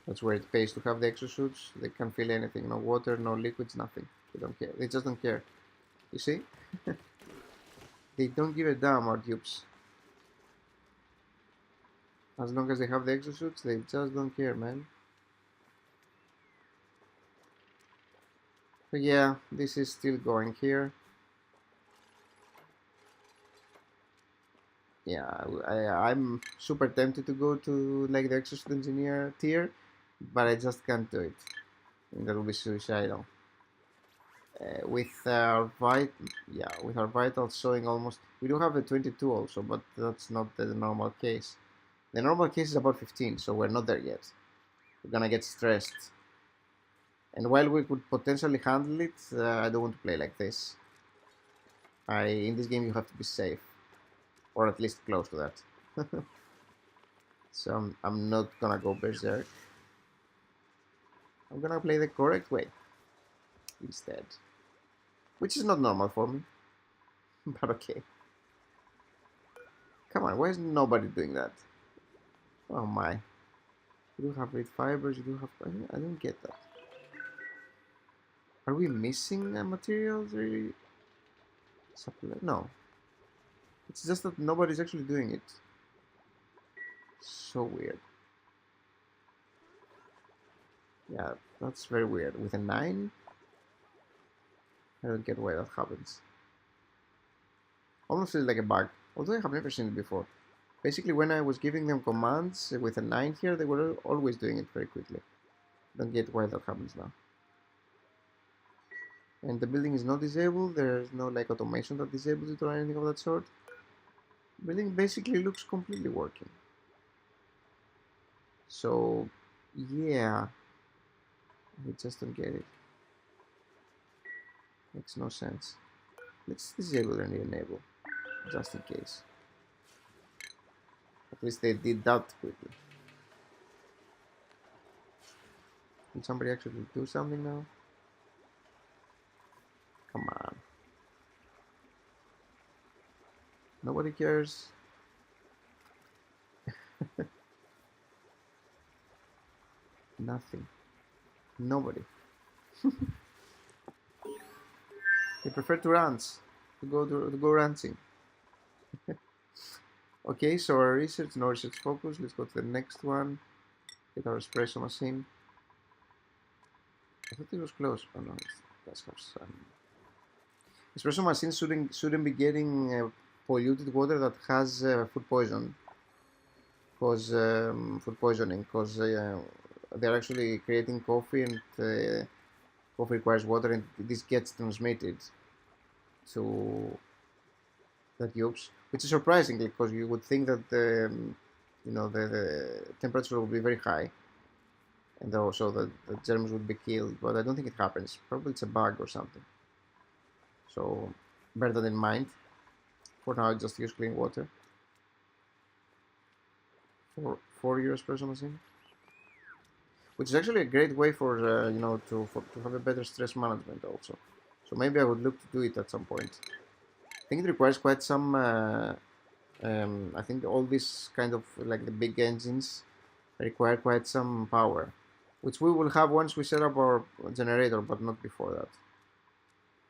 That's where it pays to have the exosuits. They can't feel anything. No water, no liquids, nothing. They don't care. They just don't care. You see? They don't give a damn, our dupes. As long as they have the exosuits, they just don't care, man. So yeah, this is still going here. Yeah, I'm super tempted to go to like the exosuit engineer tier, but I just can't do it. And that will be suicidal. With our vitals showing almost, we do have a 22 also, but that's not the normal case. The normal case is about 15, so we're not there yet. We're gonna get stressed. And while we could potentially handle it, I don't want to play like this. In this game you have to be safe, or at least close to that. So I'm not gonna go berserk. I'm gonna play the correct way instead, which is not normal for me, but okay. Come on, why is nobody doing that? Oh my. You do have red fibers, you do have... I don't get that. Are we missing materials really? Supply? No. It's just that nobody's actually doing it. So weird. Yeah, that's very weird. With a 9? I don't get why that happens. Almost feels like a bug. Although I have never seen it before. Basically, when I was giving them commands with a 9 here, they were always doing it very quickly. Don't get why that happens now. And the building is not disabled. There's no like automation that disables it or anything of that sort. The building basically looks completely working. So, yeah, I just don't get it. Makes no sense. Let's disable and re-enable, just in case. At least they did that quickly. Can somebody actually do something now? Come on. Nobody cares. Nothing. Nobody. They prefer to rant, to go ranting. Okay, so our research, no research focus. Let's go to the next one. Get our espresso machine. I thought it was close. Oh no, that's have sun. Espresso machines shouldn't be getting polluted water that has food poisoning, because they're actually creating coffee, and coffee requires water, and this gets transmitted to the tubes, which is surprising because you would think that the temperature would be very high, and also the germs would be killed, but I don't think it happens. Probably it's a bug or something. So bear that in mind. For now, just use clean water for your espresso machine, which is actually a great way for to have a better stress management also. So maybe I would look to do it at some point. I think it requires quite some. I think all these kind of like the big engines require quite some power, which we will have once we set up our generator, but not before that.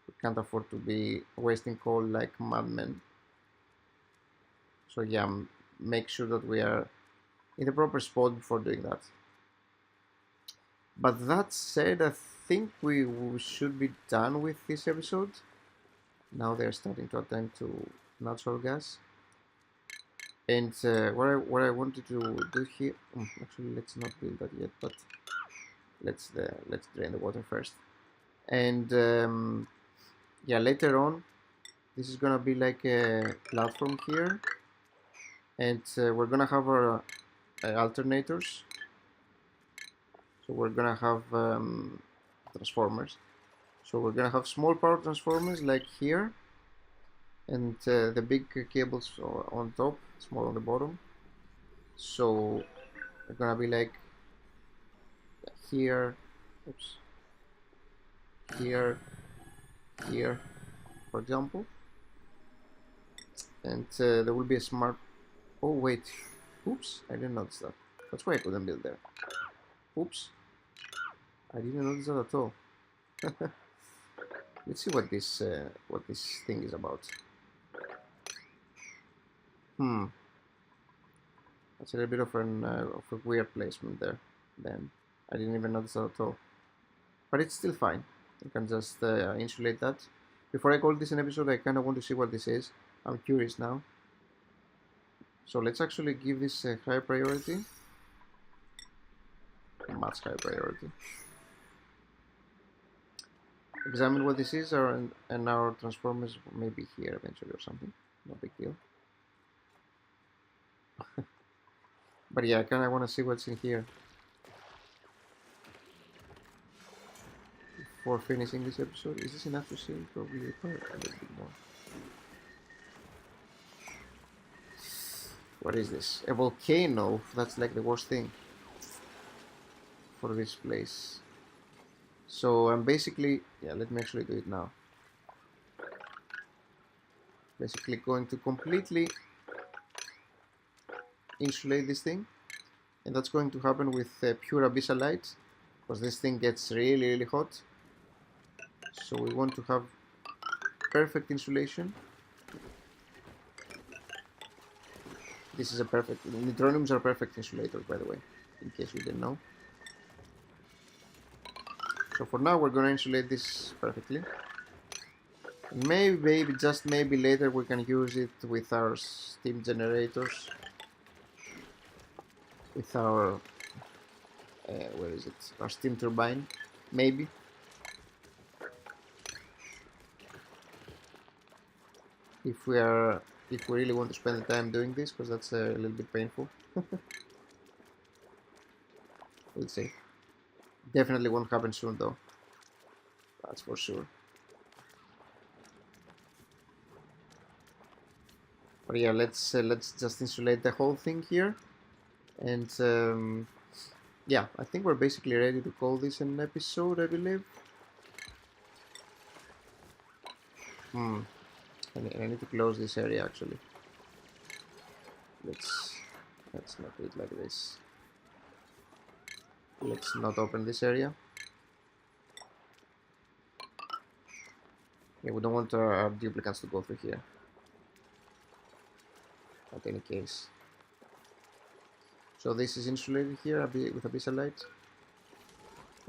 We can't afford to be wasting coal like madmen. So yeah, make sure that we are in the proper spot before doing that. But that said, I think we should be done with this episode. Now they're starting to attend to natural gas. And what I wanted to do here, actually let's not build that yet, but let's drain the water first. And yeah, later on, this is gonna be like a platform here, and we're gonna have our alternators. So we're gonna have transformers. So we're gonna have small power transformers like here, and the big cables on top, small on the bottom. So they're gonna be like here, oops, here, here, for example. And there will be a smart. Oh wait, oops, I didn't notice that. That's why I couldn't build there. Oops, I didn't notice that at all. Let's see what this thing is about. That's a little bit of a weird placement there. Then I didn't even notice that at all. But it's still fine. You can just insulate that. Before I call this an episode, I kind of want to see what this is. I'm curious now. So let's actually give this a high priority. Much high priority. Examine what this is, and our transformers may be here eventually or something. No big deal. But yeah, I kind of want to see what's in here before finishing this episode. Is this enough to see? Probably require a little bit more. What is this? A volcano? That's like the worst thing for this place. So I'm basically, yeah, let me actually do it now. Basically going to completely insulate this thing, and that's going to happen with pure abyssalite, because this thing gets really hot. So we want to have perfect insulation. This is a perfect, neutroniums are perfect insulators, by the way, in case you didn't know. So for now we're gonna insulate this perfectly. Maybe, just maybe later we can use it with our steam generators, with our where is it? Our steam turbine, maybe. If we really want to spend the time doing this, because that's a little bit painful. We'll see. Definitely won't happen soon though. That's for sure. But yeah, let's just insulate the whole thing here, and yeah, I think we're basically ready to call this an episode, I believe. I need to close this area actually. Let's not do it like this. Let's not open this area. Yeah, we don't want our duplicates to go through here. At any case. So this is insulated here with abyssal. I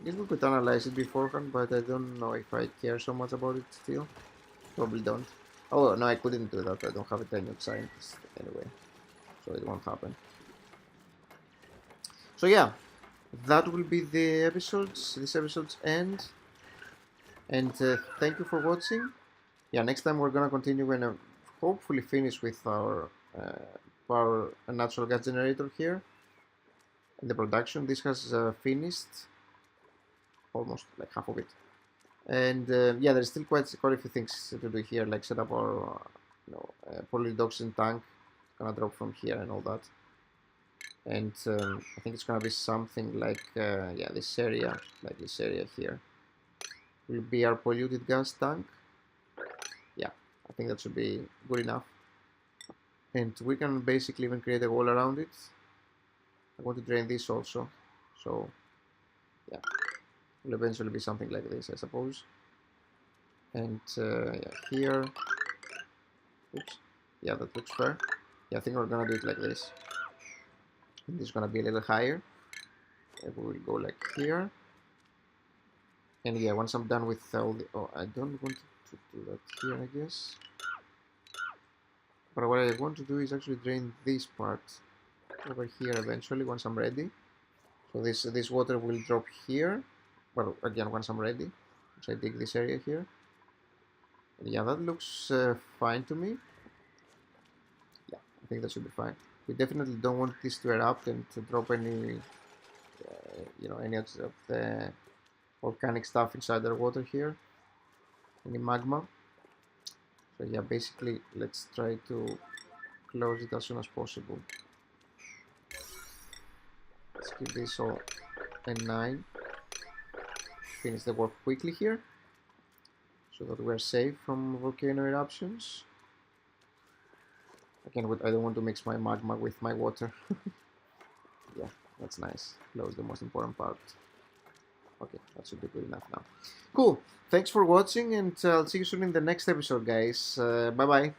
guess we could analyze it beforehand, but I don't know if I care so much about it still. Probably don't. Oh, no, I couldn't do that. I don't have a tenured scientist anyway, so it won't happen. So yeah, that will be the episodes, this episode's end. And thank you for watching. Yeah, next time we're gonna continue. We're gonna hopefully finish with our power natural gas generator here in the production. This has finished almost like half of it. And yeah, there's still quite a few things to do here, like set up our polyoxygen tank. It's gonna drop from here and all that. And I think it's gonna be something like yeah, this area here will be our polluted gas tank. Yeah, I think that should be good enough. And we can basically even create a wall around it. I want to drain this also, so yeah, will eventually be something like this, I suppose. And yeah, here, oops, yeah, that looks fair. Yeah, I think we're gonna do it like this. And this is gonna be a little higher. And we will go like here. And yeah, once I'm done with all the, oh, I don't want to do that here, I guess. But what I want to do is actually drain this part over here eventually once I'm ready. So this water will drop here. Well, again, once I'm ready, once I dig this area here. And yeah, that looks fine to me. Yeah, I think that should be fine. We definitely don't want this to erupt and to drop any, any of the volcanic stuff inside our water here, any magma. So yeah, basically, let's try to close it as soon as possible. Let's give this all a 9. Finish the work quickly here, so that we're safe from volcano eruptions. Again, I don't want to mix my magma with my water. Yeah, that's nice. Close the most important part. Okay, that should be good enough now. Cool. Thanks for watching, and I'll see you soon in the next episode, guys. Bye-bye.